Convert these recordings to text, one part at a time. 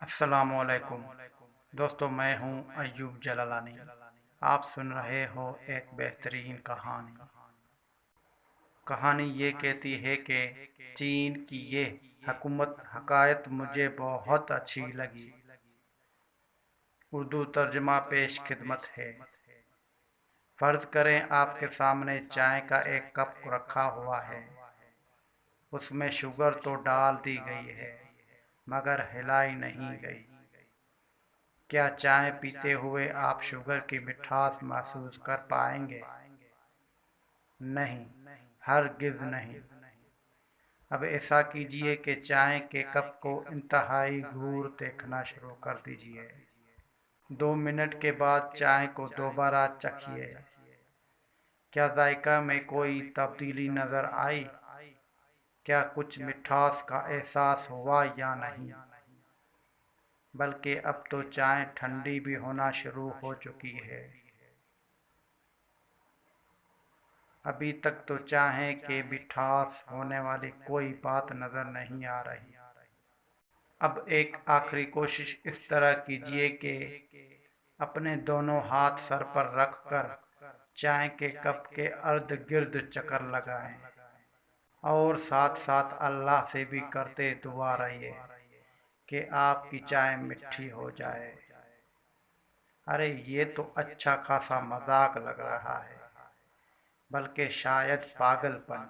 السلام علیکم دوستو، میں ہوں ایوب جلالانی۔ آپ سن رہے ہو ایک بہترین کہانی یہ کہتی ہے کہ چین کی یہ حکایت مجھے بہت اچھی لگی۔ اردو ترجمہ پیش خدمت ہے۔ فرض کریں آپ کے سامنے چائے کا ایک کپ رکھا ہوا ہے۔ اس میں شوگر تو ڈال دی گئی ہے مگر ہلائی نہیں گئی۔ کیا چائے پیتے ہوئے آپ شوگر کی مٹھاس محسوس کر پائیں گے؟ نہیں، ہرگز نہیں۔ اب ایسا کیجئے کہ چائے کے کپ کو انتہائی غور دیکھنا شروع کر دیجئے۔ 2 منٹ کے بعد چائے کو دوبارہ چکھیے۔ کیا ذائقہ میں کوئی تبدیلی نظر آئی؟ کیا کچھ مٹھاس کا احساس ہوا یا نہیں؟ بلکہ اب تو چائے ٹھنڈی بھی ہونا شروع ہو چکی ہے۔ ابھی تک تو چائے کے مٹھاس ہونے والی کوئی بات نظر نہیں آ رہی۔ اب ایک آخری کوشش اس طرح کیجئے کہ اپنے دونوں ہاتھ سر پر رکھ کر چائے کے کپ کے ارد گرد چکر لگائیں اور ساتھ ساتھ اللہ سے بھی کرتے دعا رہیے کہ آپ کی چائے میٹھی ہو جائے۔ ارے یہ تو اچھا خاصا مذاق لگ رہا ہے، بلکہ شاید پاگل پن۔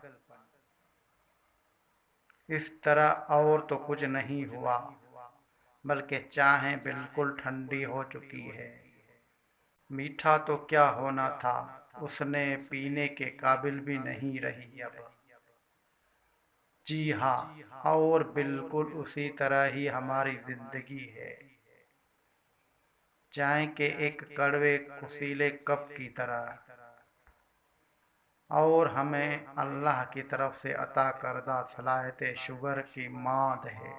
اس طرح اور تو کچھ نہیں ہوا، بلکہ چائے بالکل ٹھنڈی ہو چکی ہے۔ میٹھا تو کیا ہونا تھا، اس نے پینے کے قابل بھی نہیں رہی اب۔ جی ہاں، اور بالکل اسی طرح ہی ہماری زندگی ہے، چائے کے ایک کڑوے کسیلے کپ کی طرح، اور ہمیں اللہ کی طرف سے عطا کردہ صلاحیت شوگر کی ماند ہے،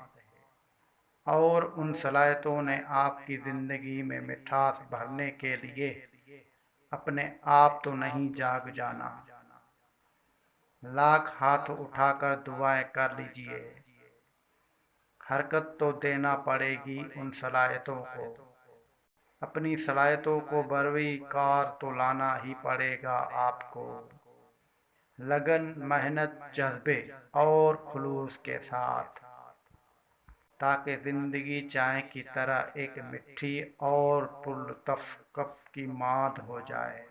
اور ان صلاحیتوں نے آپ کی زندگی میں مٹھاس بھرنے کے لیے اپنے آپ تو نہیں جاگ جانا۔ لاکھ ہاتھ اٹھا کر دعائیں کر لیجئے، حرکت تو دینا پڑے گی ان صلاحیتوں کو۔ اپنی صلاحیتوں کو بروئے کار تو لانا ہی پڑے گا آپ کو، لگن، محنت، جذبے اور خلوص کے ساتھ، تاکہ زندگی چائے کی طرح ایک میٹھی اور پرلطف کپ کی ماند ہو جائے۔